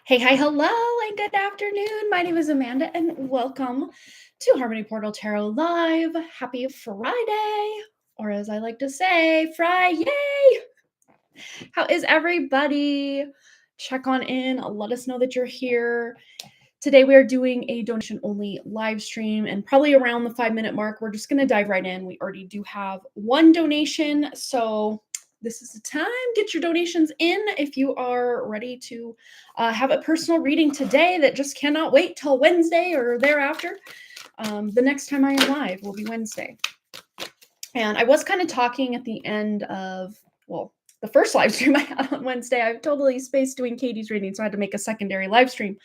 Hey, hi, hello, and good afternoon. My name is Amanda, and welcome to Harmony Portal Tarot Live. Happy Friday, or as I like to say, Friday. How is everybody? Check on in. Let us know that you're here. Today, we are doing a donation only live stream, and probably around the 5-minute mark, we're just going to dive right in. We already do have one donation, so this is the time. Get your donations in if you are ready to have a personal reading today that just cannot wait till Wednesday or thereafter. The next time I am live will be Wednesday. And I was kind of talking at the end of, well, the first live stream I had on Wednesday. I totally spaced doing Katie's reading, so I had to make a secondary live stream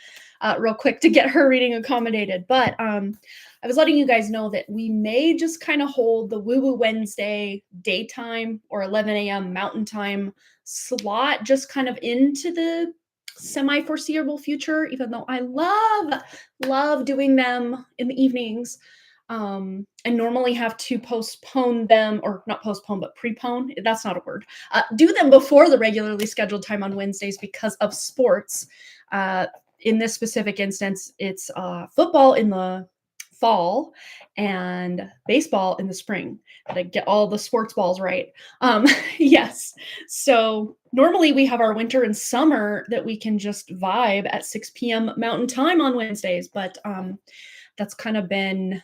real quick to get her reading accommodated. But I was letting you guys know that we may just kind of hold the Woo Woo Wednesday daytime or 11 a.m. Mountain Time slot just kind of into the semi-foreseeable future, even though I love doing them in the evenings. And normally have to postpone them, or not postpone, but prepone. That's not a word. Do them before the regularly scheduled time on Wednesdays because of sports. In this specific instance, it's football in the fall and baseball in the spring. Did I get all the sports balls right? Yes. So normally we have our winter and summer that we can just vibe at 6 p.m. Mountain Time on Wednesdays, but that's kind of been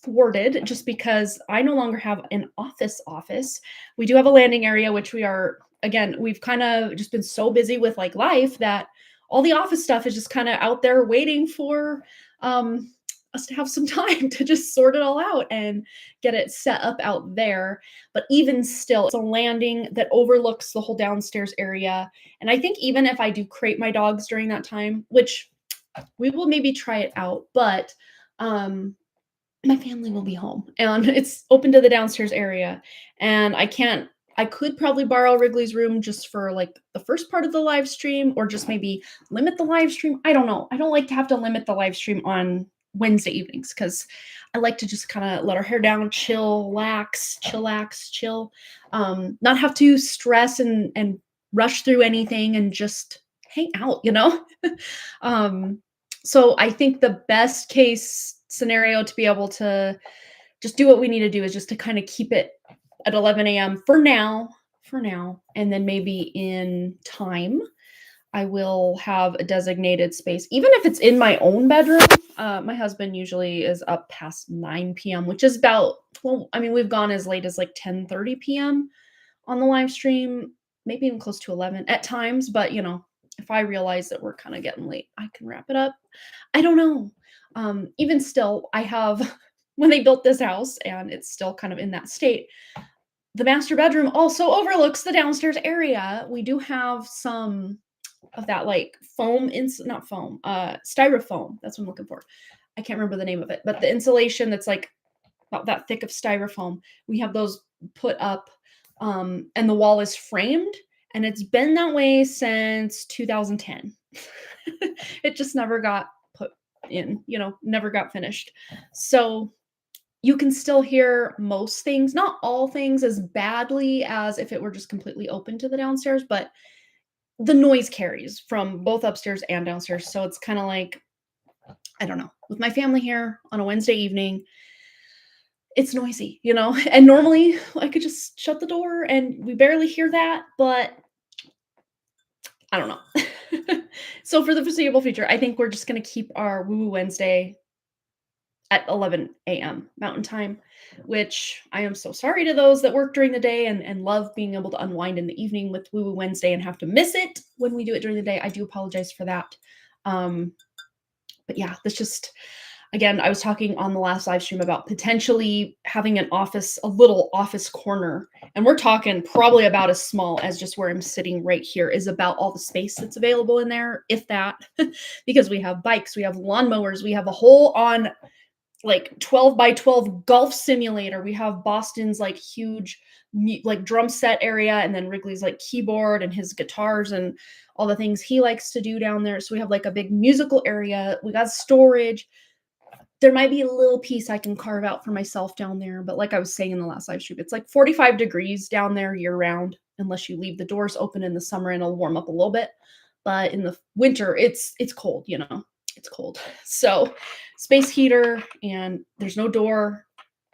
thwarted just because I no longer have an office. We do have a landing area, which we've kind of just been so busy with like life that all the office stuff is just kind of out there waiting for us to have some time to just sort it all out and get it set up out there. But even still, it's a landing that overlooks the whole downstairs area. And I think even if I do crate my dogs during that time, which we will maybe try it out, but my family will be home and it's open to the downstairs area. And I could probably borrow Wrigley's room just for like the first part of the live stream, or just maybe limit the live stream. I don't know. I don't like to have to limit the live stream on Wednesday evenings because I like to just kind of let our hair down, chillax, chill. Not have to stress and rush through anything and just hang out, you know? So I think the best case scenario to be able to just do what we need to do is just to kind of keep it at 11 a.m. for now. And then maybe in time, I will have a designated space, even if it's in my own bedroom. My husband usually is up past 9 p.m., which is we've gone as late as like 10:30 p.m. on the live stream, maybe even close to 11 at times. But, if I realize that we're kind of getting late, I can wrap it up. I don't know. Even still, I have, when they built this house and it's still kind of in that state, the master bedroom also overlooks the downstairs area. We do have some of that like not foam, styrofoam. That's what I'm looking for. I can't remember the name of it, but the insulation that's like about that thick of styrofoam, we have those put up, and the wall is framed, and it's been that way since 2010. It just never got put in, never got finished. So you can still hear most things, not all things as badly as if it were just completely open to the downstairs, but the noise carries from both upstairs and downstairs. So it's kind of like, I don't know, with my family here on a Wednesday evening, it's noisy, and normally I could just shut the door and we barely hear that, but I don't know. So for the foreseeable future, I think we're just going to keep our Woo Woo Wednesday at 11 a.m. Mountain Time, which I am so sorry to those that work during the day and love being able to unwind in the evening with Woo Woo Wednesday and have to miss it when we do it during the day. I do apologize for that. But yeah, that's just, again, I was talking on the last live stream about potentially having a little office corner. And we're talking probably about as small as just where I'm sitting right here is about all the space that's available in there, if that, because we have bikes, we have lawnmowers, we have a whole on like 12 by 12 golf simulator. We have Boston's like huge like drum set area, and then Wrigley's like keyboard and his guitars and all the things he likes to do down there. So we have like a big musical area. We got storage. There might be a little piece I can carve out for myself down there, but like I was saying in the last live stream, it's like 45 degrees down there year round, unless you leave the doors open in the summer and it'll warm up a little bit. but in the winter, it's cold, you know, it's cold. So space heater, and there's no door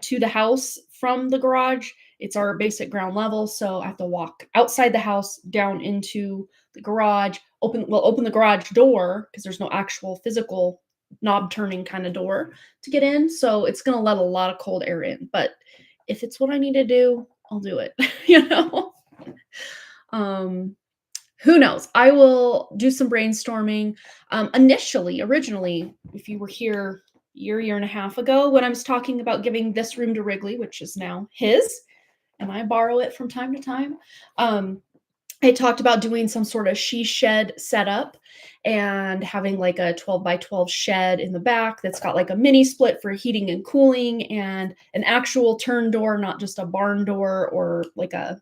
to the house from the garage. It's our basic ground level, so I have to walk outside the house down into the garage, open the garage door because there's no actual physical knob turning kind of door to get in. So it's gonna let a lot of cold air in. But if it's what I need to do, I'll do it. you know? Um who knows? I will do some brainstorming. Originally, if you were here year and a half ago when I was talking about giving this room to Wrigley, which is now his, and I borrow it from time to time. I talked about doing some sort of she shed setup and having like a 12 by 12 shed in the back that's got like a mini split for heating and cooling and an actual turn door, not just a barn door or like a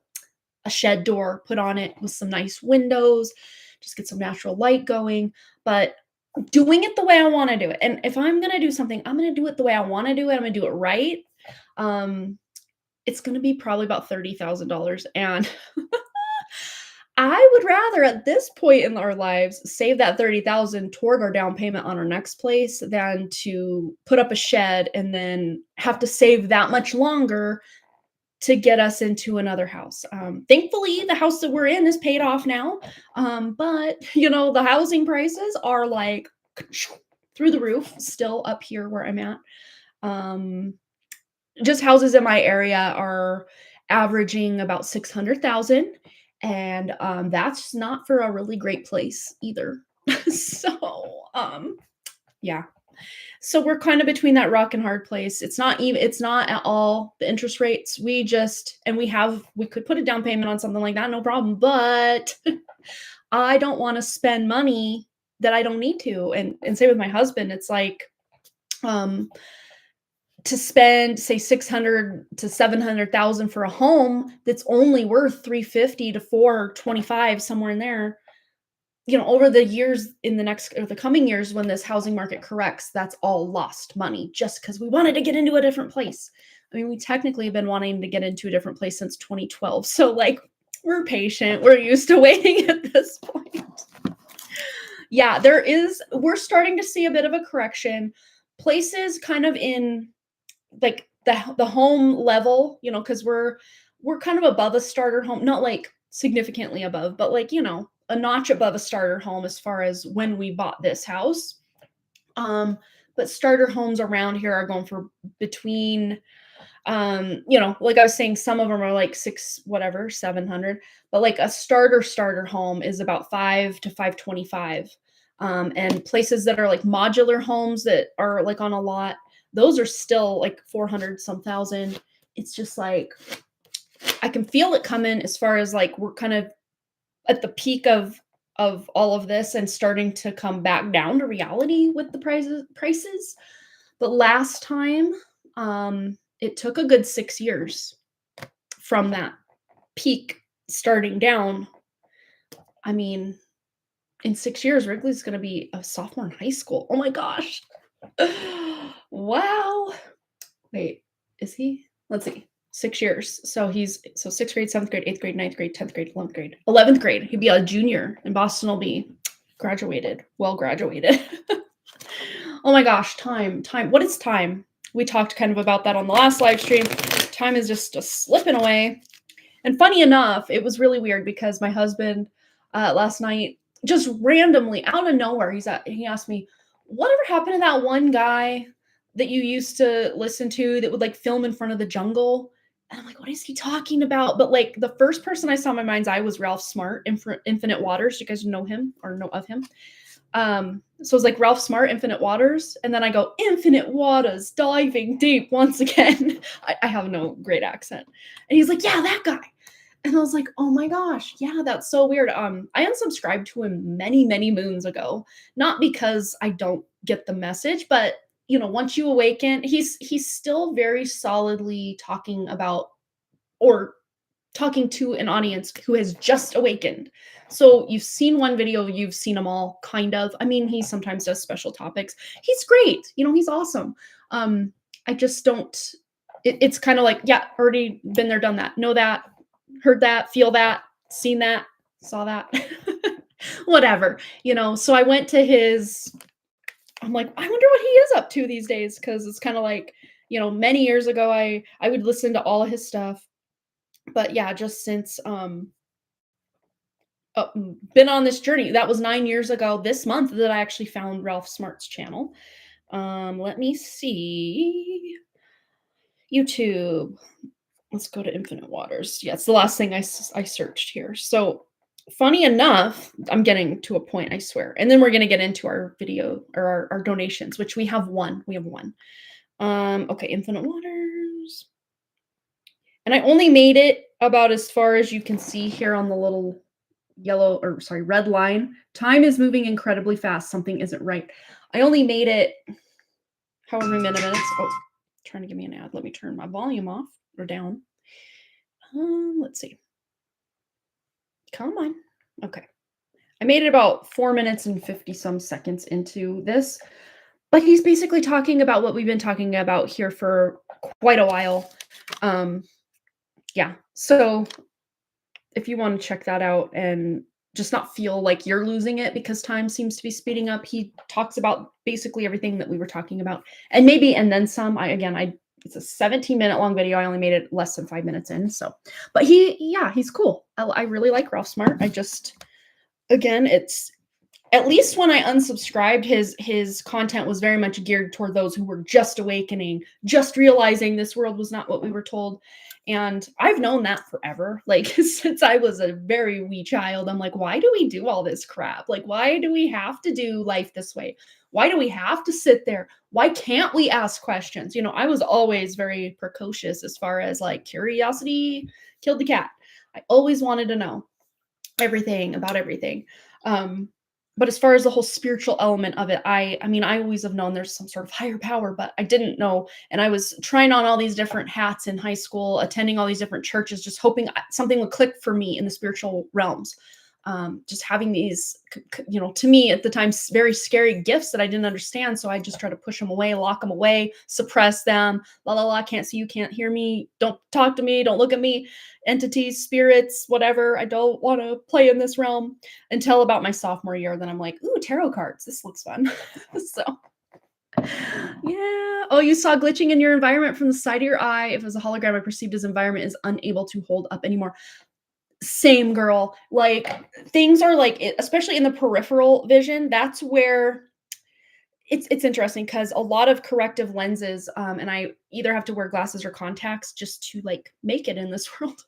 shed door put on it with some nice windows, just get some natural light going, but doing it the way I want to do it. And if I'm going to do something, I'm going to do it the way I want to do it. I'm going to do it right. It's going to be probably about $30,000. And I would rather at this point in our lives save that 30,000 toward our down payment on our next place than to put up a shed and then have to save that much longer to get us into another house. Thankfully, the house that we're in is paid off now. But you know, the housing prices are like through the roof still up here where I'm at. Just houses in my area are averaging about 600,000, and that's not for a really great place either. so yeah. So we're kind of between that rock and hard place. It's not at all the interest rates. We could put a down payment on something like that, no problem. But I don't want to spend money that I don't need to. And say with my husband, it's like to spend say 600 to 700,000 for a home that's only worth 350 to 425, somewhere in there. You know, over the years in the coming years when this housing market corrects, that's all lost money just because we wanted to get into a different place. I mean, we technically have been wanting to get into a different place since 2012. So like we're patient. We're used to waiting at this point. Yeah, we're starting to see a bit of a correction. Places kind of in like the home level, you know, because we're kind of above a starter home, not like significantly above, but like, you know, a notch above a starter home as far as when we bought this house. But starter homes around here are going for between you know, like I was saying, some of them are like 700, but like a starter home is about 5 to 525. And places that are like modular homes that are like on a lot, those are still like 400 some thousand. It's just like I can feel it coming as far as like we're kind of at the peak of all of this and starting to come back down to reality with the prices. But last time, it took a good 6 years from that peak starting down. I mean, in 6 years, Wrigley's going to be a sophomore in high school. Oh my gosh. Wow. Wait, is he? Let's see. 6 years. So sixth grade, seventh grade, eighth grade, ninth grade, 10th grade, 11th grade, 11th grade. He'd be a junior, and Boston will be graduated. Well graduated. Oh my gosh, time. What is time? We talked kind of about that on the last live stream. Time is just slipping away. And funny enough, it was really weird because my husband last night, just randomly out of nowhere, he asked me, whatever happened to that one guy that you used to listen to that would like film in front of the jungle? And I'm like, what is he talking about? But like the first person I saw in my mind's eye was Ralph Smart, Infinite Waters. Do you guys know him or know of him? So it's like Ralph Smart, Infinite Waters. And then I go, Infinite Waters, diving deep once again. I have no great accent. And he's like, yeah, that guy. And I was like, oh my gosh, yeah, that's so weird. I unsubscribed to him many, many moons ago. Not because I don't get the message, but you know, once you awaken, he's still very solidly talking about or talking to an audience who has just awakened. So you've seen one video, you've seen them all, kind of. I mean, he sometimes does special topics. He's great. You know, he's awesome. I just don't, it's kind of like, yeah, already been there, done that. Know that, heard that, feel that, seen that, saw that. whatever, so I went to I'm like, I wonder what he is up to these days, because it's kind of like, many years ago I would listen to all his stuff, but yeah, just since been on this journey. That was 9 years ago this month that I actually found Ralph Smart's channel. Let me see. YouTube. Let's go to Infinite Waters. Yeah, it's the last thing I searched here. So, funny enough, I'm getting to a point, I swear. And then we're going to get into our video or our donations, which we have one. We have one. Okay, Infinite Waters. And I only made it about as far as you can see here on the little red line. Time is moving incredibly fast. Something isn't right. I only made it however many minutes. Oh, trying to give me an ad. Let me turn my volume off or down. Let's see. Come on. Okay. I made it about 4 minutes and 50 some seconds into this, but he's basically talking about what we've been talking about here for quite a while. Yeah. So if you want to check that out and just not feel like you're losing it because time seems to be speeding up, he talks about basically everything that we were talking about, and then some. It's a 17-minute long video. I only made it less than 5 minutes in. So, but he's cool. I really like Ralph Smart. It's at least when I unsubscribed, his content was very much geared toward those who were just awakening, just realizing this world was not what we were told. And I've known that forever. Like, since I was a very wee child, I'm like, why do we do all this crap? Like, why do we have to do life this way? Why do we have to sit there? Why can't we ask questions? I was always very precocious as far as like curiosity killed the cat. I always wanted to know everything about everything. But as far as the whole spiritual element of it, I always have known there's some sort of higher power, but I didn't know. And I was trying on all these different hats in high school, attending all these different churches, just hoping something would click for me in the spiritual realms. Just having these, to me at the time, very scary gifts that I didn't understand. So I just try to push them away, lock them away, suppress them. La la la, can't see you, can't hear me, don't talk to me, don't look at me, entities, spirits, whatever. I don't want to play in this realm, until about my sophomore year. Then I'm like, ooh, tarot cards. This looks fun. So yeah. Oh, you saw glitching in your environment from the side of your eye. If it was a hologram, I perceived his environment is unable to hold up anymore. Same, girl. Like, things are like, especially in the peripheral vision, that's where it's interesting, because a lot of corrective lenses, and I either have to wear glasses or contacts just to like make it in this world,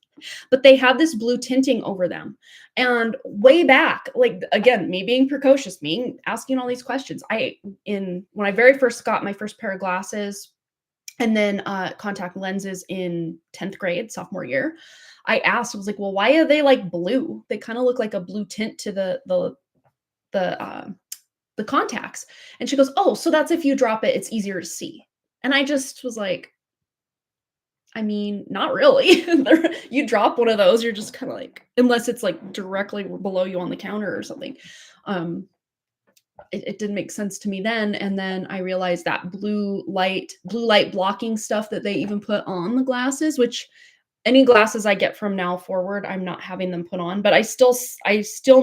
but they have this blue tinting over them. And way back, like, again, me being precocious, me asking all these questions, when I very first got my first pair of glasses, and then contact lenses in 10th grade, sophomore year, I was like, well, why are they like blue? They kind of look like a blue tint to the contacts. And she goes, oh, so that's if you drop it, it's easier to see. And I just was like, not really. You drop one of those, you're just kind of like, unless it's like directly below you on the counter or something. It didn't make sense to me then. And then I realized that blue light blocking stuff that they even put on the glasses, which any glasses I get from now forward, I'm not having them put on, but I still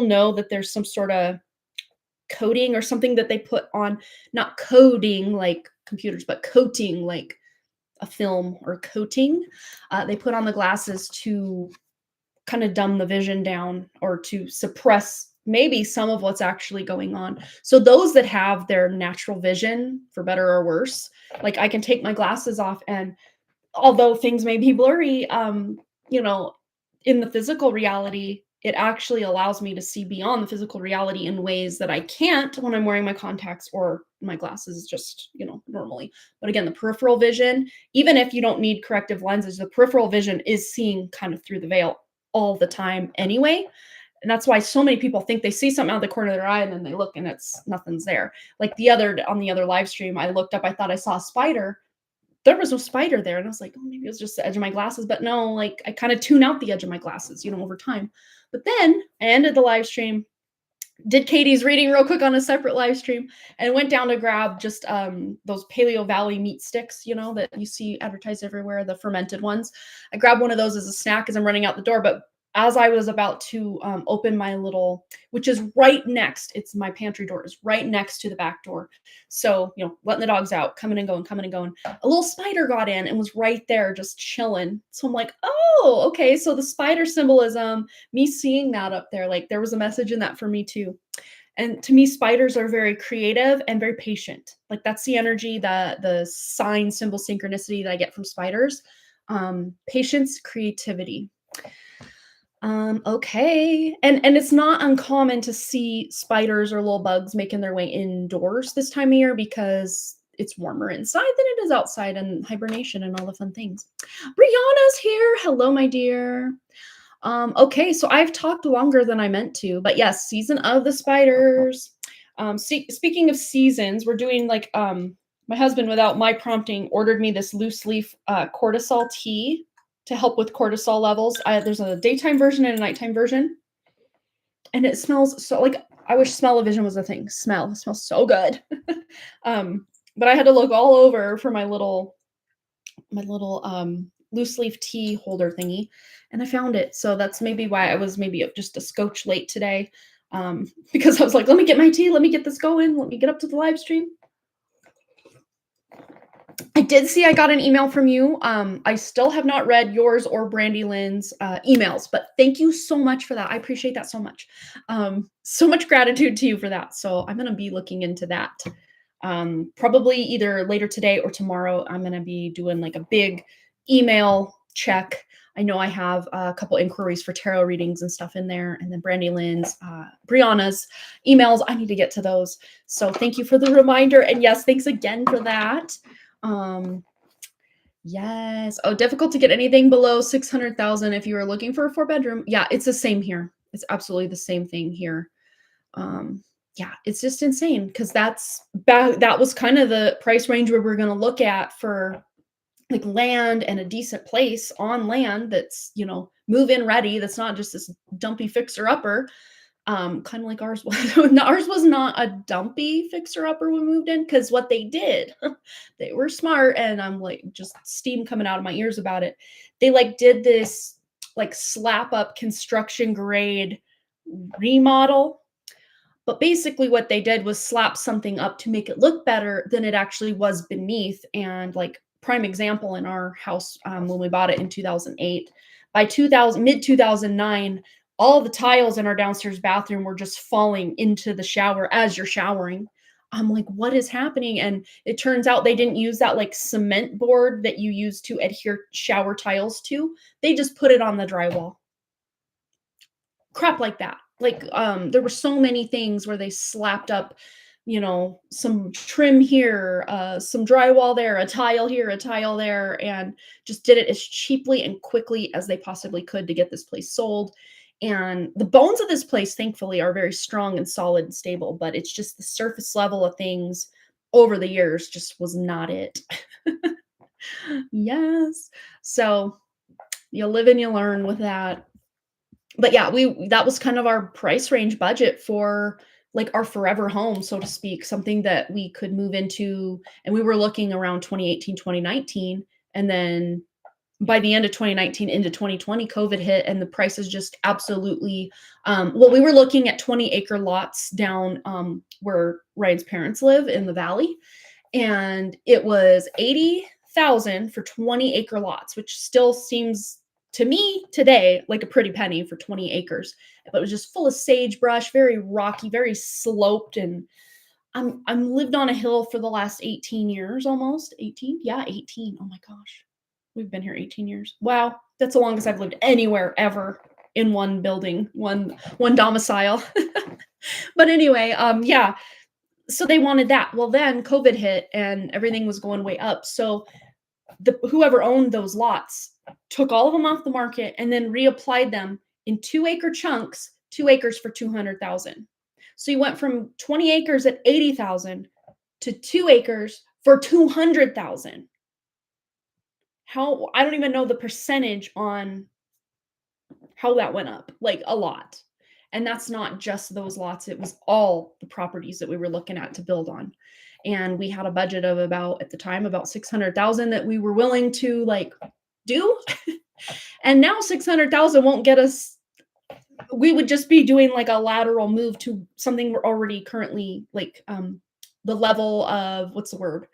know that there's some sort of coating or something that they put on, not coding like computers, but coating like a film or coating. They put on the glasses to kind of dumb the vision down, or to suppress maybe some of what's actually going on. So those that have their natural vision, for better or worse, like, I can take my glasses off, and although things may be blurry, in the physical reality, it actually allows me to see beyond the physical reality in ways that I can't when I'm wearing my contacts or my glasses just, normally. But again, the peripheral vision, even if you don't need corrective lenses, the peripheral vision is seeing kind of through the veil all the time anyway. And that's why so many people think they see something out of the corner of their eye, and then they look and nothing's there. Like on the other live stream, I looked up, I thought I saw a spider. There was no spider there. And I was like, oh, maybe it was just the edge of my glasses. But no, like, I kind of tune out the edge of my glasses, over time. But then I ended the live stream, did Katie's reading real quick on a separate live stream, and went down to grab just those Paleo Valley meat sticks, that you see advertised everywhere, the fermented ones. I grabbed one of those as a snack as I'm running out the door. But as I was about to open my little, which is right next, it's my pantry door is right next to the back door. So, letting the dogs out, coming and going, coming and going. A little spider got in and was right there just chilling. So I'm like, oh, okay. So the spider symbolism, me seeing that up there, like there was a message in that for me too. And to me, spiders are very creative and very patient. Like that's the energy, the sign symbol synchronicity that I get from spiders. Patience, creativity. Okay. And it's not uncommon to see spiders or little bugs making their way indoors this time of year because it's warmer inside than it is outside and hibernation and all the fun things. Brianna's here. Hello, my dear. Okay, so I've talked longer than I meant to, but yes, season of the spiders. Speaking of seasons, we're doing like my husband, without my prompting, ordered me this loose leaf cortisol tea to help with cortisol levels. There's a daytime version and a nighttime version, and it smells so like I wish smell-o-vision was a thing. It smells so good. But I had to look all over for my little loose leaf tea holder thingy, and I found it. So that's maybe why I was maybe just a scotch late today, because I was like, let me get my tea, let me get this going, let me get up to the live stream. I did see I got an email from you. I still have not read yours or Brandy Lynn's emails, but thank you so much for that. I appreciate that so much. So much gratitude to you for that. So I'm going to be looking into that. Probably either later today or tomorrow. I'm going to be doing like a big email check. I know I have a couple inquiries for tarot readings and stuff in there, and then Brandy Lynn's, Brianna's emails. I need to get to those. So thank you for the reminder. And yes, thanks again for that. Yes. Oh, difficult to get anything below 600,000 if you are looking for a 4-bedroom. Yeah, it's the same here. It's absolutely the same thing here. Yeah, it's just insane because that was kind of the price range we were going to look at for like land and a decent place on land that's, move in ready. That's not just this dumpy fixer upper. Kind of like ours was. Ours was not a dumpy fixer upper when we moved in, because what they did, they were smart, and I'm like just steam coming out of my ears about it. They like did this like slap up construction grade remodel. But basically what they did was slap something up to make it look better than it actually was beneath. And like prime example in our house, when we bought it in 2008, by mid 2009, all the tiles in our downstairs bathroom were just falling into the shower as you're showering. I'm like, what is happening? And it turns out they didn't use that like cement board that you use to adhere shower tiles to. They just put it on the drywall. Crap like that. Like, there were so many things where they slapped up, some trim here, some drywall there, a tile here, a tile there, and just did it as cheaply and quickly as they possibly could to get this place sold. And the bones of this place, thankfully, are very strong and solid and stable, but it's just the surface level of things over the years just was not it. Yes. So you live and you learn with that. But yeah, that was kind of our price range budget for like our forever home, so to speak, something that we could move into. And we were looking around 2018, 2019. And then by the end of 2019 into 2020, COVID hit, and the prices just absolutely, we were looking at 20-acre lots down where Ryan's parents live in the valley. And it was 80,000 for 20-acre lots, which still seems to me today like a pretty penny for 20 acres. But it was just full of sagebrush, very rocky, very sloped, and I'm lived on a hill for the last 18 years, almost 18. Yeah, 18. Oh my gosh, we've been here 18 years. Wow, that's the longest I've lived anywhere ever in one building, one domicile. But anyway, yeah. So they wanted that. Well, then COVID hit and everything was going way up. So whoever owned those lots took all of them off the market and then reapplied them in 2-acre chunks, 2 acres for 200,000. So you went from 20 acres at 80,000 to 2 acres for 200,000. I don't even know the percentage on how that went up, like a lot. And that's not just those lots. It was all the properties that we were looking at to build on. And we had a budget of at the time, about 600,000 that we were willing to like do. And now 600,000 won't get us we would just be doing like a lateral move to something we're already currently like the level of what's the word?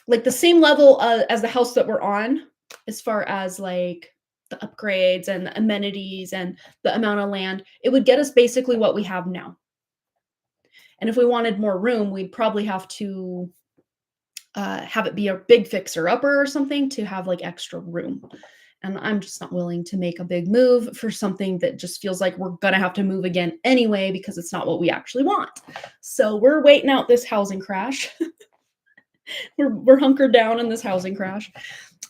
Like the same level as the house that we're on as far as like the upgrades and the amenities and the amount of land. It would get us basically what we have now. And if we wanted more room, we'd probably have to have it be a big fixer upper or something to have like extra room. And I'm just not willing to make a big move for something that just feels like we're gonna have to move again anyway because it's not what we actually want. So we're waiting out this housing crash. we're hunkered down in this housing crash.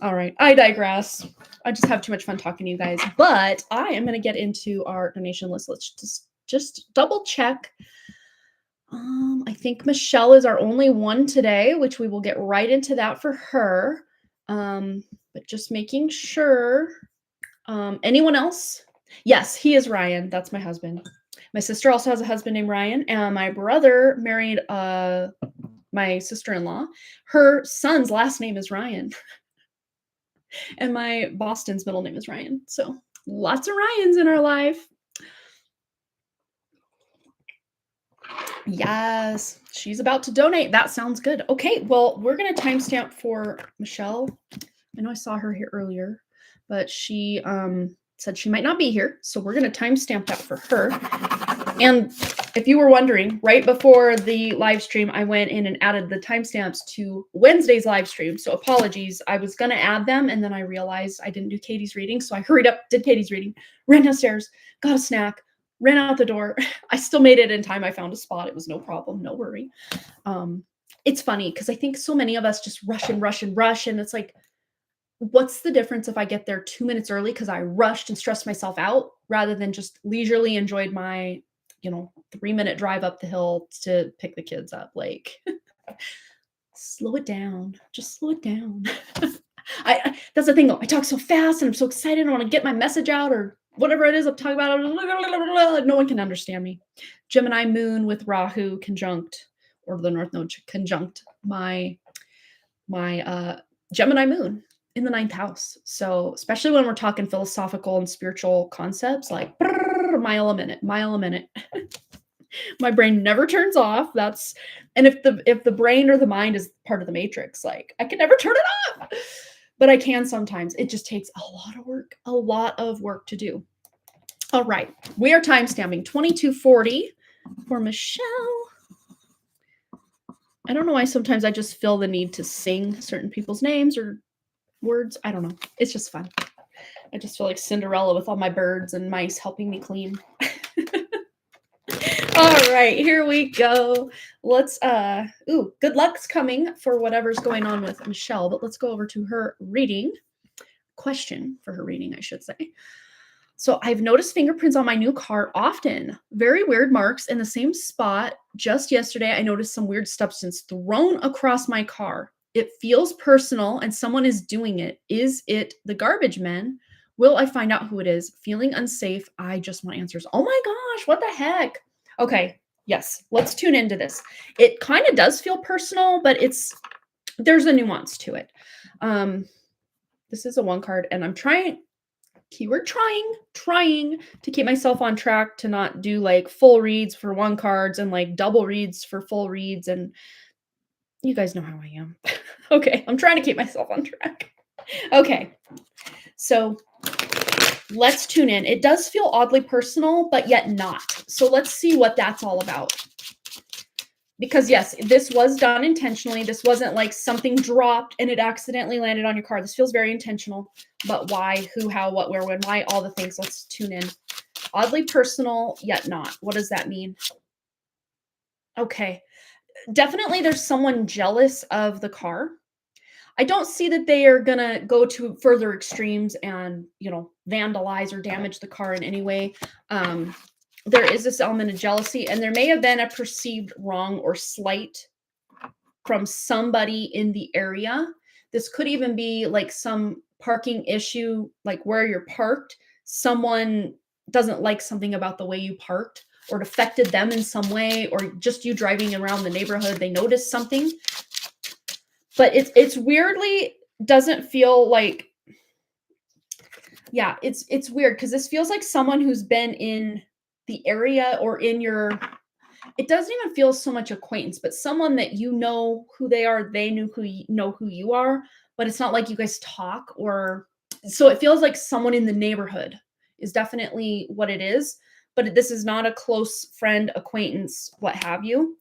All right, I digress. I just have too much fun talking to you guys. But I am gonna get into our donation list. Let's just double check. I think Michelle is our only one today, which we will get right into that for her. But just making sure. Anyone else? Yes, he is Ryan. That's my husband. My sister also has a husband named Ryan, and my brother married my sister-in-law. Her son's last name is Ryan, and my Boston's middle name is Ryan. So lots of Ryans in our life. Yes, she's about to donate. That sounds good. Okay, well, we're going to timestamp for Michelle. I know I saw her here earlier, but she said she might not be here. So we're going to timestamp that for her. And if you were wondering, right before the live stream, I went in and added the timestamps to Wednesday's live stream. So apologies. I was going to add them, and then I realized I didn't do Katie's reading. So I hurried up, did Katie's reading, ran downstairs, got a snack, ran out the door. I still made it in time. I found a spot. It was no problem. No worry. It's funny because I think so many of us just rush and rush and rush. And it's like, what's the difference if I get there 2 minutes early because I rushed and stressed myself out rather than just leisurely enjoyed my, 3-minute drive up the hill to pick the kids up? Like, slow it down. Just slow it down. I that's the thing though. I talk so fast and I'm so excited. I want to get my message out or whatever it is I'm talking about. No one can understand me. Gemini moon with Rahu conjunct, or the North Node conjunct my Gemini moon in the 9th house. So especially when we're talking philosophical and spiritual concepts, like mile a minute. My brain never turns off. And if the brain or the mind is part of the matrix, like I can never turn it off. But I can sometimes. It just takes a lot of work to do. All right. We are timestamping 2240 for Michelle. I don't know why sometimes I just feel the need to sing certain people's names or words. I don't know. It's just fun. I just feel like Cinderella with all my birds and mice helping me clean. All right, here we go. Let's good luck's coming for whatever's going on with Michelle, but let's go over to her reading. Question for her reading, I should say. So I've noticed fingerprints on my new car often. Very weird marks in the same spot. Just yesterday, I noticed some weird substance thrown across my car. It feels personal and someone is doing it. Is it the garbage men? Will I find out who it is? Feeling unsafe. I just want answers. Oh my gosh, what the heck? Okay, yes, let's tune into this. It kind of does feel personal, but there's a nuance to it. This is a 1 card, and I'm trying to keep myself on track to not do like full reads for 1 cards and like double reads for full reads. And you guys know how I am. Okay, I'm trying to keep myself on track. Okay, so let's tune in. It does feel oddly personal, but yet not. So let's see what that's all about. Because yes, this was done intentionally. This wasn't like something dropped and it accidentally landed on your car. This feels very intentional. But why, who, how, what, where, when, why, all the things. Let's tune in. Oddly personal, yet not. What does that mean? Okay. Definitely there's someone jealous of the car. I don't see that they are going to go to further extremes and, vandalize or damage the car in any way. There is this element of jealousy, and there may have been a perceived wrong or slight from somebody in the area. This could even be like some parking issue, like where you're parked. Someone doesn't like something about the way you parked, or it affected them in some way, or just you driving around the neighborhood, they noticed something. But it's weirdly doesn't feel like Yeah, it's weird because this feels like someone who's been in the area or in your it doesn't even feel so much acquaintance, but someone that you know who they are, they knew know who you are, but it's not like you guys talk or so it feels like someone in the neighborhood is definitely what it is, but this is not a close friend, acquaintance, what have you.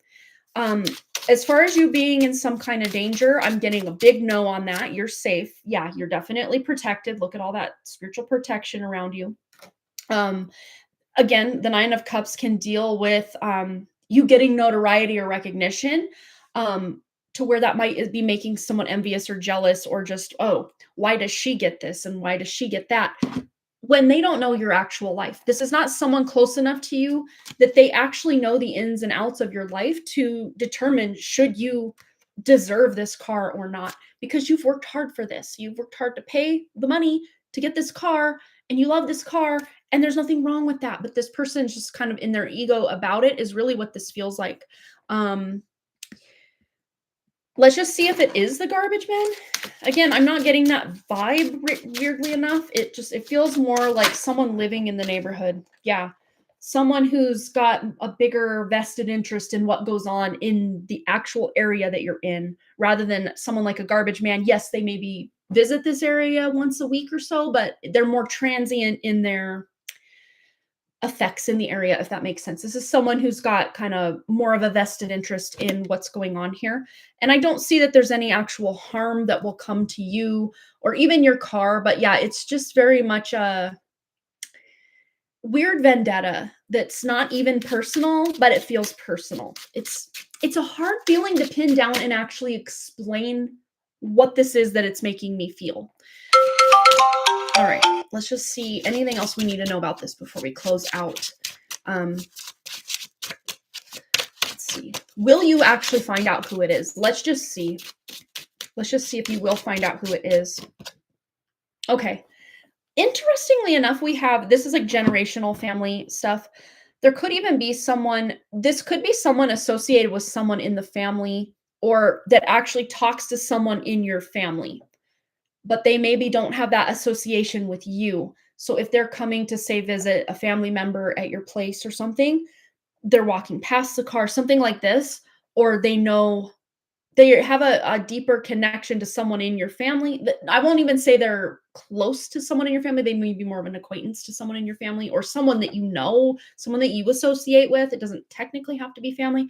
Um, as far as you being in some kind of danger, I'm getting a big no on that. You're safe. Yeah, you're definitely protected. Look at all that spiritual protection around you. Um, again, the 9 of Cups can deal with you getting notoriety or recognition to where that might be making someone envious or jealous or just, oh, why does she get this and why does she get that? When they don't know your actual life. This is not someone close enough to you that they actually know the ins and outs of your life to determine should you deserve this car or not because you've worked hard for this. You've worked hard to pay the money to get this car and you love this car and there's nothing wrong with that, but this person's just kind of in their ego about it is really what this feels like. Um Let's just see if it is the garbage man. Again, I'm not getting that vibe weirdly enough. It feels more like someone living in the neighborhood. Yeah. Someone who's got a bigger vested interest in what goes on in the actual area that you're in rather than someone like a garbage man. Yes, they maybe visit this area once a week or so, but they're more transient in their effects in the area, if that makes sense. This is someone who's got kind of more of a vested interest in what's going on here. And I don't see that there's any actual harm that will come to you or even your car. But yeah, it's just very much a weird vendetta that's not even personal, but it feels personal. It's a hard feeling to pin down and actually explain what this is that it's making me feel. All right, let's just see anything else we need to know about this before we close out. Let's see. Will you actually find out who it is? Let's just see. Let's just see if you will find out who it is. Okay. Interestingly enough, we have this is like generational family stuff. There could even be someone, this could be someone associated with someone in the family or that actually talks to someone in your family, but they maybe don't have that association with you. So if they're coming to say visit a family member at your place or something, they're walking past the car, something like this, or they know they have a deeper connection to someone in your family. I won't even say they're close to someone in your family. They may be more of an acquaintance to someone in your family or someone that you know, someone that you associate with. It doesn't technically have to be family.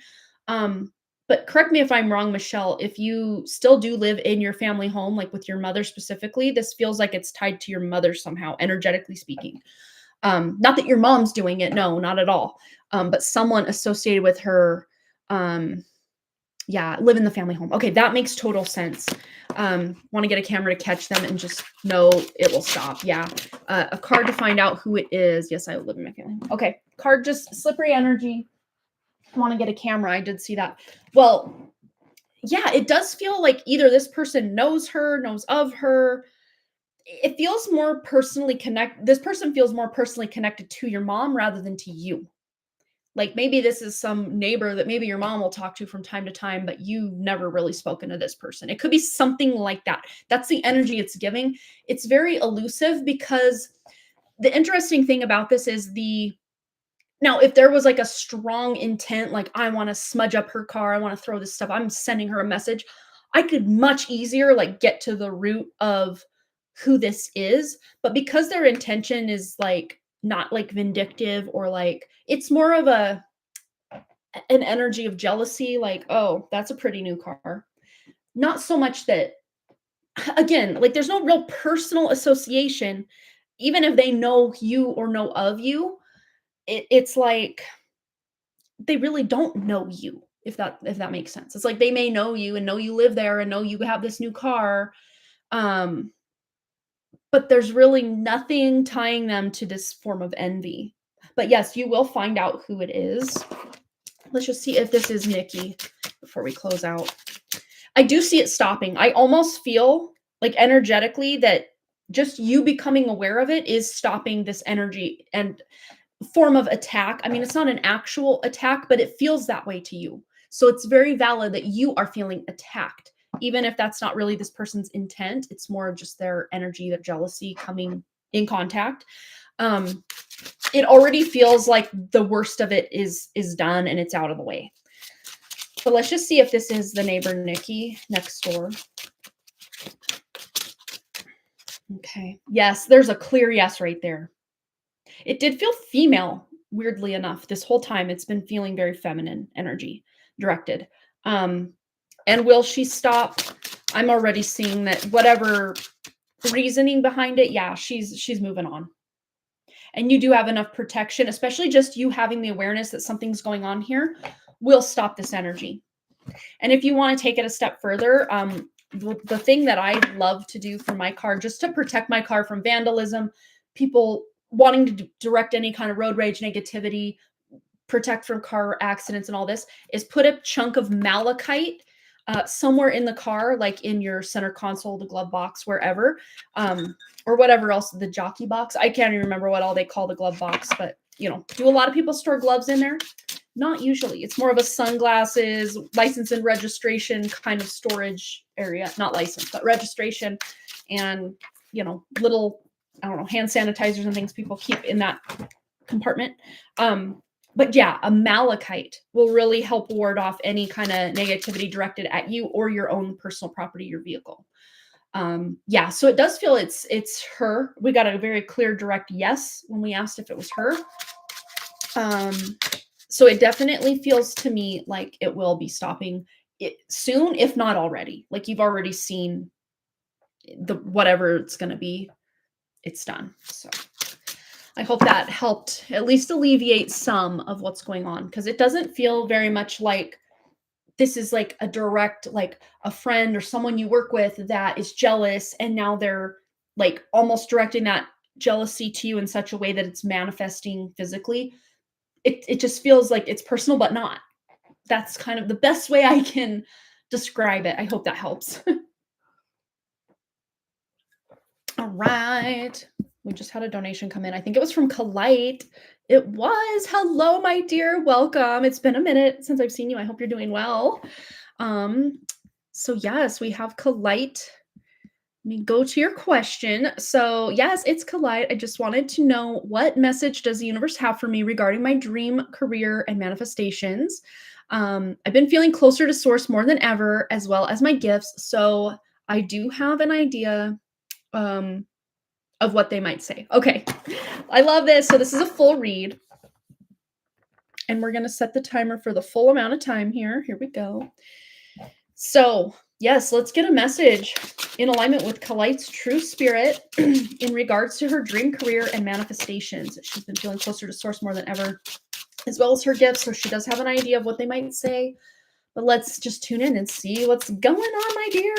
But correct me if I'm wrong, Michelle, if you still do live in your family home, like with your mother specifically, this feels like it's tied to your mother somehow, energetically speaking. Not that your mom's doing it, no, not at all. But someone associated with her, yeah, live in the family home. Okay, that makes total sense. Want to get a camera to catch them and just know it will stop. Yeah, a card to find out who it is. Yes, I live in my family home. Okay, card just slippery energy. Want to get a camera. I did see that. Well, yeah, it does feel like either this person knows her, knows of her. It feels more personally connected. This person feels more personally connected to your mom rather than to you. Like maybe this is some neighbor that maybe your mom will talk to from time to time, but you've never really spoken to this person. It could be something like that. That's the energy it's giving. It's very elusive because the interesting thing about this is now, if there was like a strong intent, like I want to smudge up her car, I want to throw this stuff, I'm sending her a message, I could much easier like get to the root of who this is. But because their intention is like not like vindictive or like it's more of an energy of jealousy, like, oh, that's a pretty new car. Not so much that again, like there's no real personal association, even if they know you or know of you, it's like they really don't know you, if that makes sense. It's like they may know you and know you live there and know you have this new car. Um, but there's really nothing tying them to this form of envy. But yes, you will find out who it is. Let's just see if this is Nikki before we close out. I do see it stopping. I almost feel like energetically that just you becoming aware of it is stopping this energy and form of attack. I mean, it's not an actual attack, but it feels that way to you. So it's very valid that you are feeling attacked, even if that's not really this person's intent. It's more of just their energy, their jealousy coming in contact. It already feels like the worst of it is done and it's out of the way. But let's just see if this is the neighbor Nikki next door. Okay. Yes, there's a clear yes right there. It did feel female, weirdly enough. This whole time it's been feeling very feminine energy directed. And will she stop? I'm already seeing that whatever reasoning behind it, yeah, she's moving on. And you do have enough protection, especially just you having the awareness that something's going on here will stop this energy. And if you want to take it a step further, the thing that I love to do for my car, just to protect my car from vandalism, people wanting to direct any kind of road rage negativity, protect from car accidents and all this, is put a chunk of malachite somewhere in the car, like in your center console, the glove box, wherever, or whatever else, the jockey box. I can't even remember what all they call the glove box, but you know, do a lot of people store gloves in there? Not usually. It's more of a sunglasses, license and registration kind of storage area. Not license, but registration, and you know, little, I don't know, hand sanitizers and things people keep in that compartment. But yeah, a malachite will really help ward off any kind of negativity directed at you or your own personal property, your vehicle. Yeah, so it does feel it's her. We got a very clear, direct yes when we asked if it was her. So it definitely feels to me like it will be stopping it soon, if not already. Like you've already seen the whatever it's going to be, it's done. So I hope that helped at least alleviate some of what's going on, because it doesn't feel very much like this is like a direct, like a friend or someone you work with that is jealous and now they're like almost directing that jealousy to you in such a way that it's manifesting physically. It just feels like it's personal, but not. That's kind of the best way I can describe it. I hope that helps. All right. We just had a donation come in. I think it was from Kalite. It was. Hello, my dear. Welcome. It's been a minute since I've seen you. I hope you're doing well. So yes, we have Kalite. Let me go to your question. So yes, it's Kalite. I just wanted to know, what message does the universe have for me regarding my dream career and manifestations? I've been feeling closer to source more than ever, as well as my gifts. So I do have an idea of what they might say. Okay, I love this. So this is a full read. And we're going to set the timer for the full amount of time here. Here we go. So yes, let's get a message in alignment with Kalite's true spirit in regards to her dream career and manifestations. She's been feeling closer to source more than ever, as well as her gifts. So she does have an idea of what they might say. But let's just tune in and see what's going on, my dear.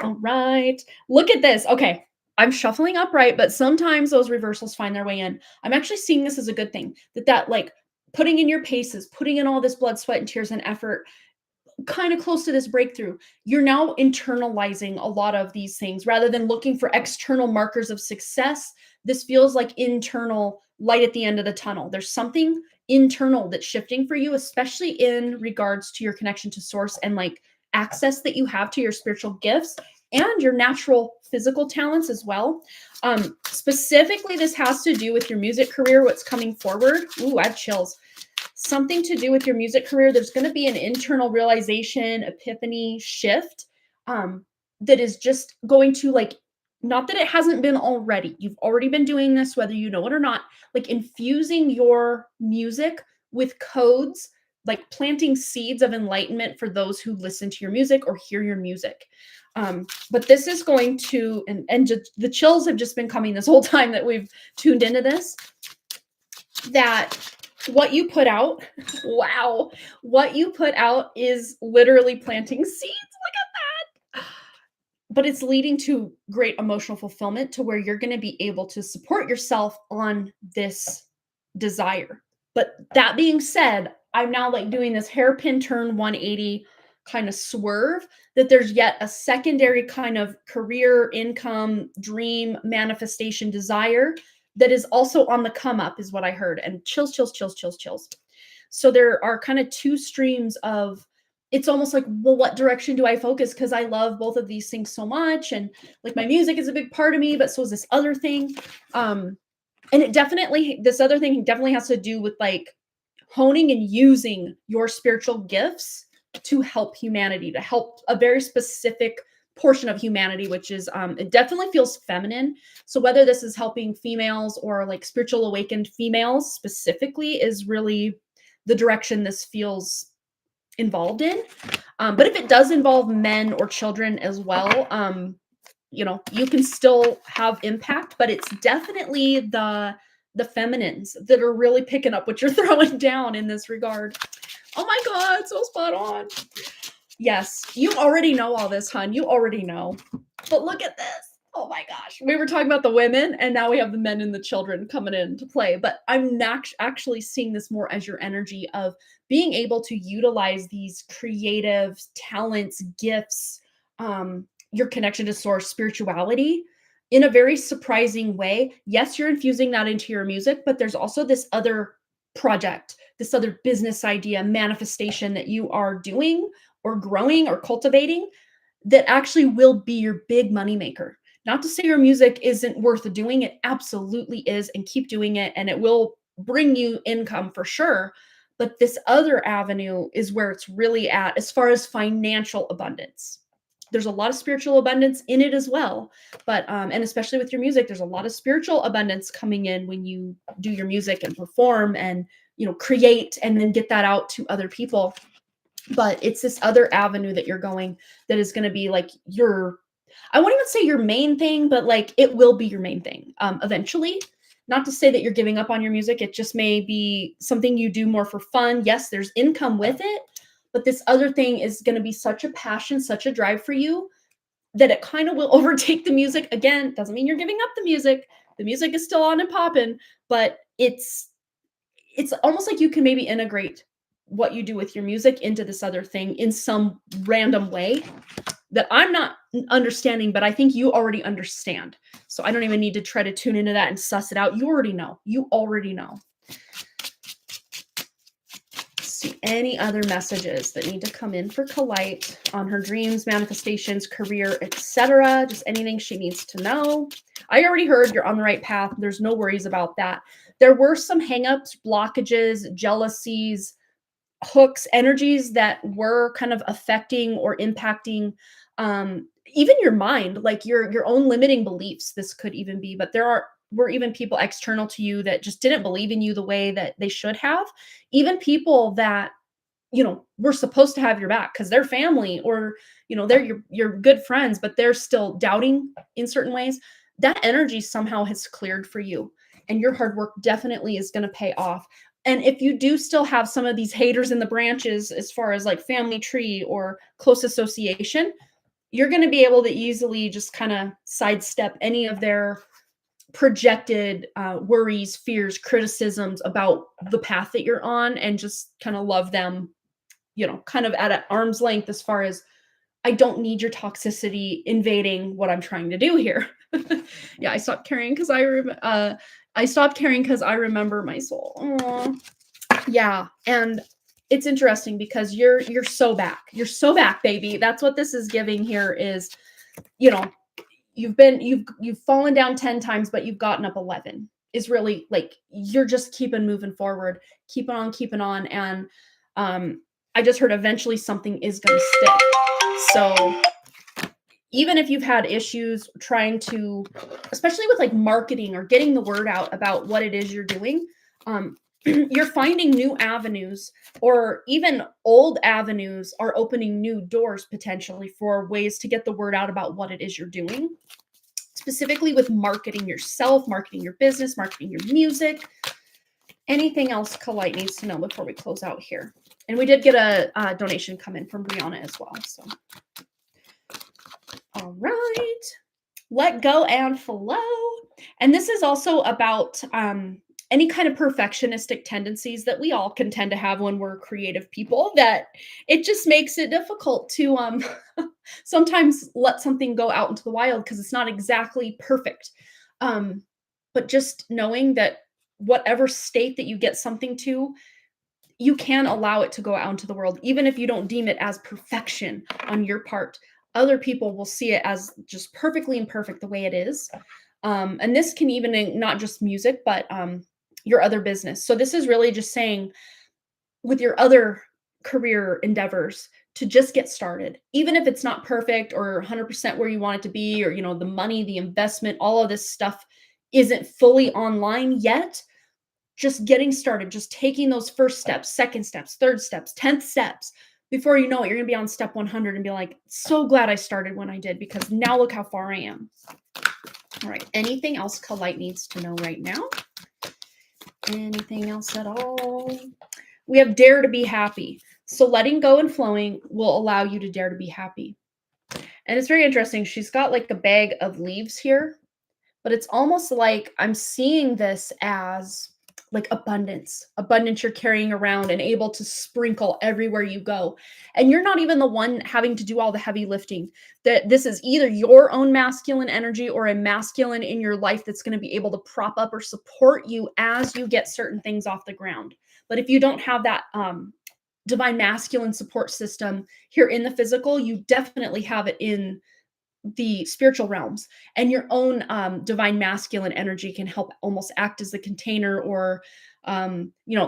All right. Look at this. Okay. I'm shuffling upright, but sometimes those reversals find their way in. I'm actually seeing this as a good thing, that like putting in your paces, putting in all this blood, sweat, and tears and effort, kind of close to this breakthrough, you're now internalizing a lot of these things rather than looking for external markers of success. This feels like internal light at the end of the tunnel. There's something internal that's shifting for you, especially in regards to your connection to source and like access that you have to your spiritual gifts and your natural physical talents as well. Specifically, this has to do with your music career, what's coming forward. Ooh, I have chills. Something to do with your music career. There's going to be an internal realization, epiphany shift that is just going to, like, not that it hasn't been already. You've already been doing this, whether you know it or not, like infusing your music with codes, like planting seeds of enlightenment for those who listen to your music or hear your music. But this is going to, and just, the chills have just been coming this whole time that we've tuned into this, that what you put out, wow, what you put out is literally planting seeds. Look at that. But it's leading to great emotional fulfillment to where you're going to be able to support yourself on this desire. But that being said, I'm now like doing this hairpin turn 180 kind of swerve, that there's yet a secondary kind of career, income, dream, manifestation, desire that is also on the come up, is what I heard. And chills, chills, chills, chills, chills. So there are kind of two streams of it's almost like, well, what direction do I focus? Because I love both of these things so much. And like my music is a big part of me, but so is this other thing. And this other thing definitely has to do with like honing and using your spiritual gifts to help humanity, to help a very specific portion of humanity, which is it definitely feels feminine. So whether this is helping females or like spiritual awakened females specifically is really the direction this feels involved in. But if it does involve men or children as well, you can still have impact, but it's definitely the feminines that are really picking up what you're throwing down in this regard. Oh my God, so spot on. Yes, you already know all this, hun. You already know. But look at this. Oh my gosh. We were talking about the women, and now we have the men and the children coming into play. But I'm actually seeing this more as your energy of being able to utilize these creative talents, gifts, your connection to source, spirituality in a very surprising way. Yes, you're infusing that into your music, but there's also this other project, this other business idea, manifestation that you are doing or growing or cultivating that actually will be your big money maker. Not to say your music isn't worth doing, it absolutely is, and keep doing it, and it will bring you income for sure. But this other avenue is where it's really at as far as financial abundance. There's a lot of spiritual abundance in it as well, but and especially with your music, there's a lot of spiritual abundance coming in when you do your music and perform and create and then get that out to other people. But it's this other avenue that you're going that is going to be like I won't even say your main thing, but like it will be your main thing eventually. Not to say that you're giving up on your music. It just may be something you do more for fun. Yes, there's income with it, but this other thing is going to be such a passion, such a drive for you that it kind of will overtake the music. Again, doesn't mean you're giving up the music. The music is still on and popping, but it's almost like you can maybe integrate what you do with your music into this other thing in some random way that I'm not understanding, but I think you already understand. So I don't even need to try to tune into that and suss it out. You already know. You already know. See any other messages that need to come in for Kalite on her dreams, manifestations, career, etc. Just anything she needs to know. I already heard you're on the right path. There's no worries about that. There were some hangups, blockages, jealousies, hooks, energies that were kind of affecting or impacting even your mind, like your own limiting beliefs. This could even be, but were even people external to you that just didn't believe in you the way that they should have. Even people that were supposed to have your back because they're family or they're your good friends, but they're still doubting in certain ways. That energy somehow has cleared for you, and your hard work definitely is going to pay off. And if you do still have some of these haters in the branches, as far as like family tree or close association, you're going to be able to easily just kind of sidestep any of their projected worries, fears, criticisms about the path that you're on, and just kind of love them, kind of at an arm's length as far as, I don't need your toxicity invading what I'm trying to do here. Yeah, I stopped caring because I remember my soul. Aww. Yeah, and it's interesting because you're so back. You're so back, baby. That's what this is giving here is, you've fallen down 10 times, but you've gotten up 11. Is really like you're just keeping moving forward, keeping on, and I just heard eventually something is going to stick. So even if you've had issues trying to, especially with like marketing or getting the word out about what it is you're doing, you're finding new avenues, or even old avenues are opening new doors potentially for ways to get the word out about what it is you're doing, specifically with marketing yourself, marketing your business, marketing your music. Anything else Kalite needs to know before we close out here? And we did get a donation come in from Brianna as well. So, all right, let go and flow. And this is also about any kind of perfectionistic tendencies that we all can tend to have when we're creative people, that it just makes it difficult to sometimes let something go out into the wild because it's not exactly perfect. But just knowing that whatever state that you get something to, you can allow it to go out into the world, even if you don't deem it as perfection on your part. Other people will see it as just perfectly imperfect the way it is. And this can even not just music, but your other business. So this is really just saying with your other career endeavors to just get started, even if it's not perfect or 100% where you want it to be, or the money, the investment, all of this stuff isn't fully online yet. Just getting started, just taking those first steps, second steps, third steps, 10th steps. Before you know it, you're going to be on step 100 and be like, so glad I started when I did, because now look how far I am. All right. Anything else Kalite needs to know right now? Anything else at all? We have dare to be happy. So letting go and flowing will allow you to dare to be happy. And it's very interesting. She's got like a bag of leaves here, but it's almost like I'm seeing this as like abundance you're carrying around and able to sprinkle everywhere you go. And you're not even the one having to do all the heavy lifting. That this is either your own masculine energy or a masculine in your life that's going to be able to prop up or support you as you get certain things off the ground. But if you don't have that divine masculine support system here in the physical, you definitely have it in the spiritual realms, and your own divine masculine energy can help almost act as the container. Or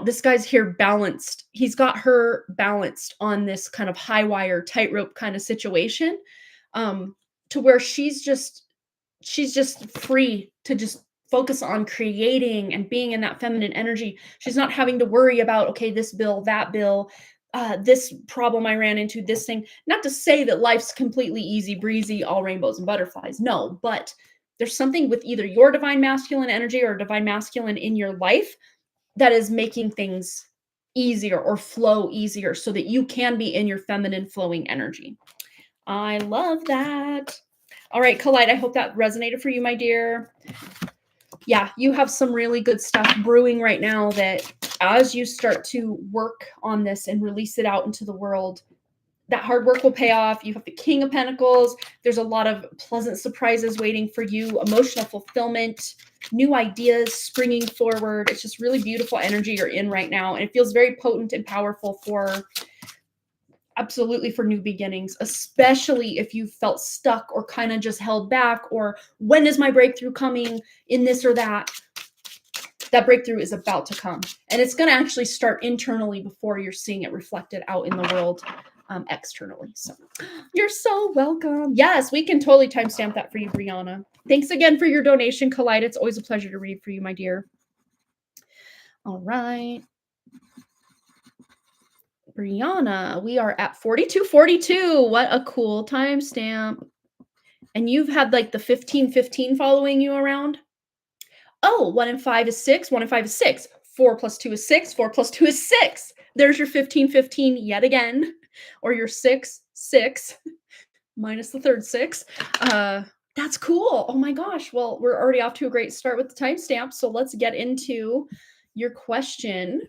this guy's here balanced, he's got her balanced on this kind of high wire tightrope kind of situation, to where she's just free to just focus on creating and being in that feminine energy. She's not having to worry about, okay, this bill, that bill, this problem I ran into, this thing. Not to say that life's completely easy breezy, all rainbows and butterflies. No, but there's something with either your divine masculine energy or divine masculine in your life that is making things easier or flow easier so that you can be in your feminine flowing energy. I love that. All right, Kalite, I hope that resonated for you, my dear. Yeah, you have some really good stuff brewing right now that as you start to work on this and release it out into the world, that hard work will pay off. You have the King of Pentacles. There's a lot of pleasant surprises waiting for you, emotional fulfillment, new ideas springing forward. It's just really beautiful energy you're in right now. And it feels very potent and powerful for absolutely for new beginnings, especially if you felt stuck or kind of just held back, or when is my breakthrough coming in this or that. That breakthrough is about to come, and it's going to actually start internally before you're seeing it reflected out in the world externally. So you're so welcome. Yes, we can totally timestamp that for you, Brianna. Thanks again for your donation, Kalite. It's always a pleasure to read for you, my dear. All right. Brianna, we are at 4242. What a cool timestamp. And you've had like the 1515 following you around? Oh, 1 and 5 is 6. 1 and 5 is 6. 4 plus 2 is 6. 4 plus 2 is 6. There's your 1515 yet again. Or your 6, 6, minus the third 6. That's cool. Oh my gosh. Well, we're already off to a great start with the timestamp. So let's get into your question.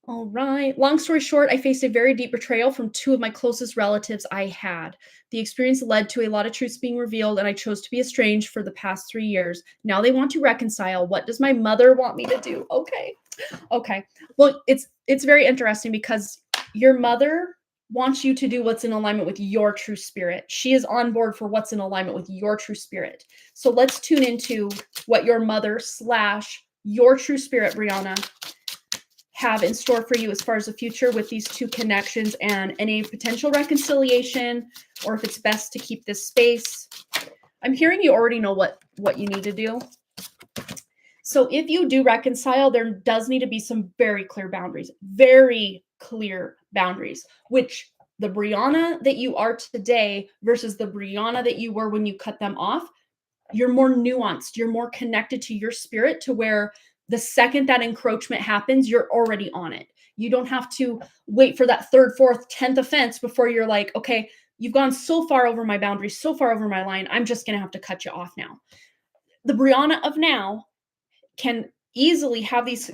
All right. Long story short, I faced a very deep betrayal from 2 of my closest relatives I had. The experience led to a lot of truths being revealed, and I chose to be estranged for the past 3 years. Now they want to reconcile. What does my mother want me to do? Okay. Well, it's very interesting because your mother wants you to do what's in alignment with your true spirit. She is on board for what's in alignment with your true spirit. So let's tune into what your mother / your true spirit, Brianna, have in store for you as far as the future with these 2 connections and any potential reconciliation, or if it's best to keep this space. I'm hearing you already know what you need to do. So if you do reconcile, there does need to be some very clear boundaries, which the Brianna that you are today versus the Brianna that you were when you cut them off, you're more nuanced, you're more connected to your spirit, to where the second that encroachment happens, you're already on it. You don't have to wait for that 3rd, 4th, 10th offense before you're like, okay, you've gone so far over my boundaries, so far over my line, I'm just going to have to cut you off now. The Brianna of now can easily have these,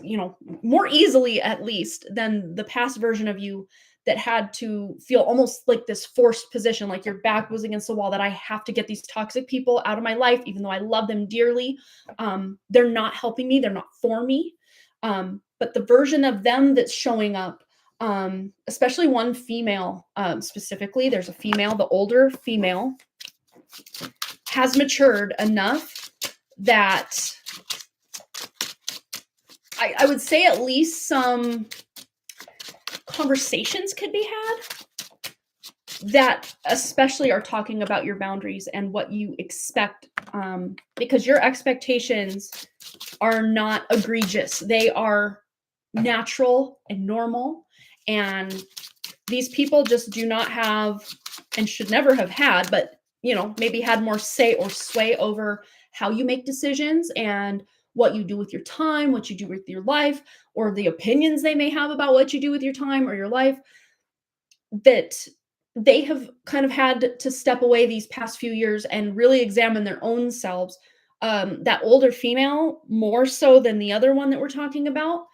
more easily at least than the past version of you that had to feel almost like this forced position, like your back was against the wall, that I have to get these toxic people out of my life, even though I love them dearly. They're not helping me. They're not for me. But but the version of them that's showing up, especially one female, specifically, there's a female, the older female has matured enough that I would say at least some conversations could be had that especially are talking about your boundaries and what you expect, because your expectations are not egregious. They are natural and normal, and these people just do not have and should never have had, but maybe had more say or sway over how you make decisions and what you do with your time, what you do with your life, or the opinions they may have about what you do with your time or your life, that they have kind of had to step away these past few years and really examine their own selves. That older female more so than the other one that we're talking about.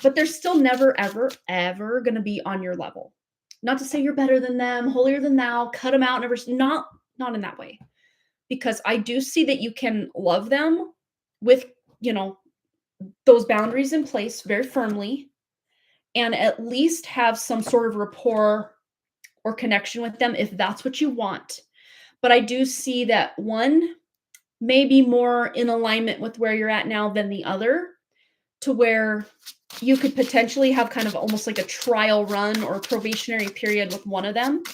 But they're still never, ever, ever going to be on your level. Not to say you're better than them, holier than thou, cut them out, never, not in that way. Because I do see that you can love them with, those boundaries in place very firmly, and at least have some sort of rapport or connection with them if that's what you want. But I do see that one may be more in alignment with where you're at now than the other, to where you could potentially have kind of almost like a trial run or a probationary period with one of them.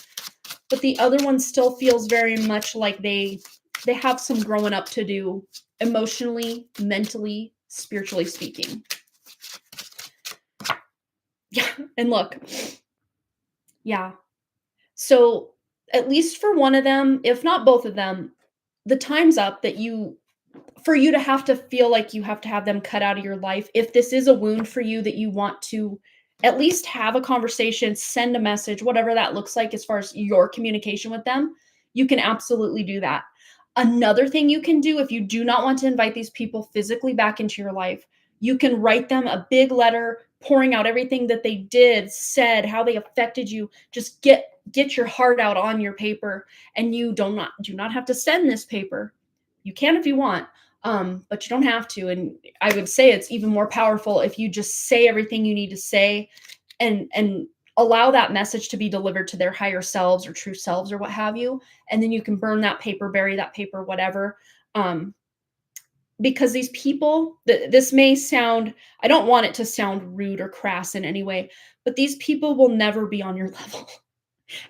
But the other one still feels very much like they have some growing up to do, emotionally, mentally, spiritually speaking. Yeah, and look. Yeah. So at least for one of them, if not both of them, the time's up for you to have to feel like you have to have them cut out of your life. If this is a wound for you that you want to at least have a conversation, send a message, whatever that looks like as far as your communication with them, you can absolutely do that. Another thing you can do, if you do not want to invite these people physically back into your life, you can write them a big letter pouring out everything that they did, said, how they affected you. Just get your heart out on your paper, and you do not have to send this paper. You can if you want, but you don't have to. And I would say it's even more powerful if you just say everything you need to say, and allow that message to be delivered to their higher selves or true selves or what have you. And then you can burn that paper, bury that paper, whatever. Because these people, this may sound, I don't want it to sound rude or crass in any way, but these people will never be on your level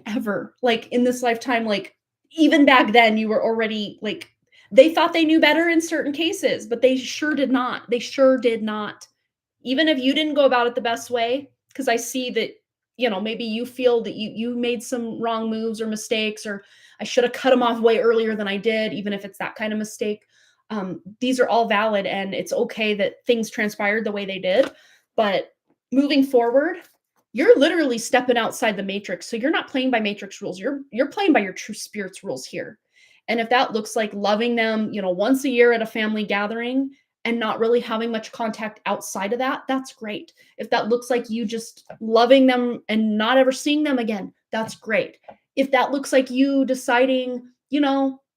ever. Like in this lifetime, like even back then you were already like, they thought they knew better in certain cases, but they sure did not. They sure did not. Even if you didn't go about it the best way, because I see that, maybe you feel that you made some wrong moves or mistakes, or I should have cut them off way earlier than I did, even if it's that kind of mistake. These are all valid, and it's okay that things transpired the way they did. But moving forward, you're literally stepping outside the matrix. So you're not playing by matrix rules. You're playing by your true spirit's rules here. And if that looks like loving them, once a year at a family gathering and not really having much contact outside of that, that's great. If that looks like you just loving them and not ever seeing them again, that's great. If that looks like you deciding,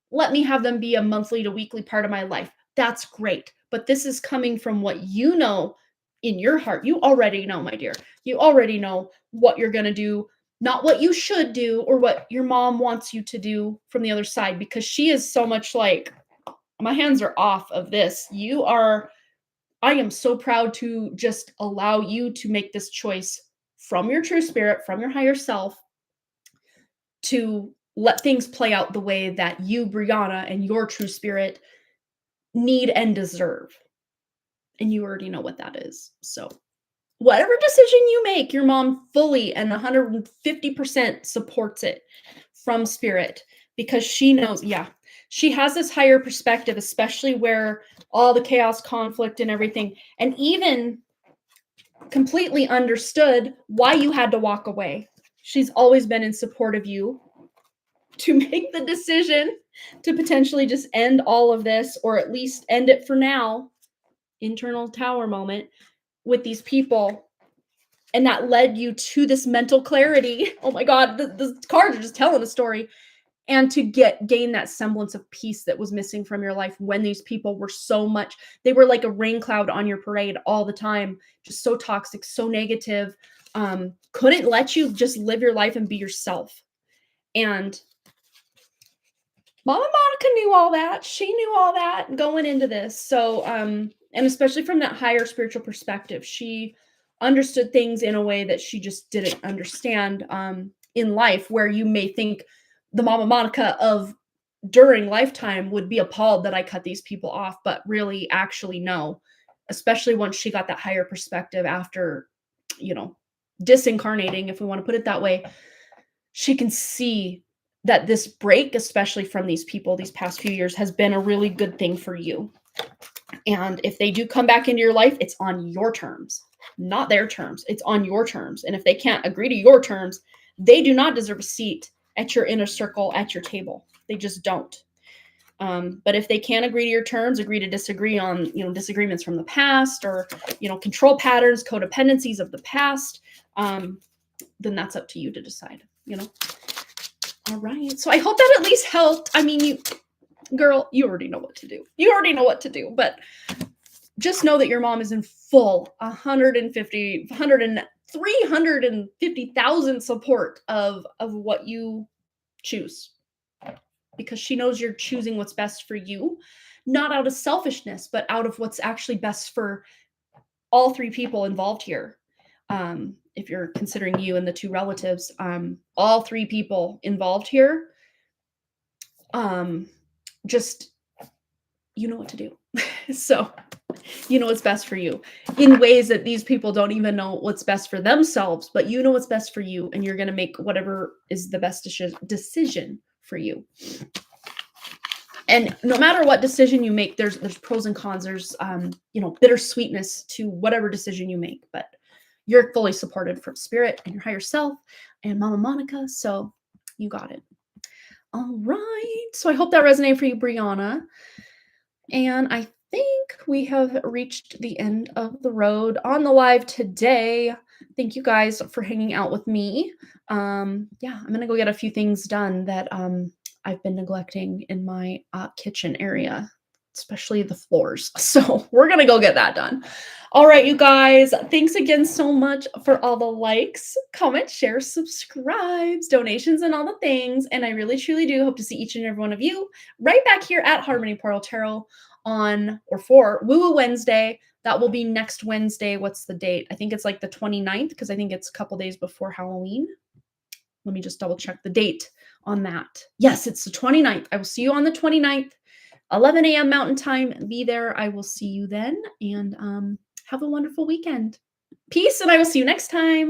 let me have them be a monthly to weekly part of my life, that's great. But this is coming from what you know in your heart. You already know, my dear. You already know what you're going to do, not what you should do or what your mom wants you to do from the other side, because she is so much like, my hands are off of this. I am so proud to just allow you to make this choice from your true spirit, from your higher self, to let things play out the way that you, Brianna, and your true spirit need and deserve. And you already know what that is. So whatever decision you make, your mom fully and 150% supports it from spirit, because she knows, she has this higher perspective, especially where all the chaos, conflict, and everything, and even completely understood why you had to walk away. She's always been in support of you to make the decision to potentially just end all of this, or at least end it for now. Internal tower moment with these people. And that led you to this mental clarity. Oh my God, the cards are just telling a story. and to gain that semblance of peace that was missing from your life when these people were they were like a rain cloud on your parade all the time, just so toxic, so negative, couldn't let you just live your life and be yourself. And Mama Monica knew all that. She knew all that going into this. So, and especially from that higher spiritual perspective, she understood things in a way that she just didn't understand in life, where you may think the Mama Monica of during lifetime would be appalled that I cut these people off, but really, actually, no. Especially once she got that higher perspective after, disincarnating, if we want to put it that way, she can see that this break, especially from these people these past few years, has been a really good thing for you. And if they do come back into your life, it's on your terms, not their terms. It's on your terms. And if they can't agree to your terms, they do not deserve a seat at your inner circle, at your table. They just don't. But if they can't agree to your terms, agree to disagree on, disagreements from the past, or, control patterns, codependencies of the past, then that's up to you to decide, All right. So I hope that at least helped. I mean, girl, you already know what to do. You already know what to do, but just know that your mom is in full 350,000 support of what you choose, because she knows you're choosing what's best for you, not out of selfishness, but out of what's actually best for all three people involved here. If you're considering you and the two relatives, all three people involved here, just, you know what to do. So, you know what's best for you in ways that these people don't even know what's best for themselves, but you know what's best for you, and you're going to make whatever is the best decision for you. And no matter what decision you make, there's pros and cons. There's, bittersweetness to whatever decision you make, but you're fully supported from spirit and your higher self and Mama Monica. So you got it. All right. So I hope that resonated for you, Brianna. And I think we have reached the end of the road on the live today. Thank you guys for hanging out with me. I'm going to go get a few things done that I've been neglecting in my kitchen area, especially the floors. So we're going to go get that done. All right, you guys, thanks again so much for all the likes, comments, shares, subscribes, donations, and all the things. And I really, truly do hope to see each and every one of you right back here at Harmony Portal Tarot for Woo Woo Wednesday. That will be next Wednesday. What's the date? I think it's like the 29th, because I think it's a couple days before Halloween. Let me just double check the date on that. Yes, it's the 29th. I will see you on the 29th, 11 a.m. Mountain Time. Be there. I will see you then. And have a wonderful weekend. Peace, and I will see you next time.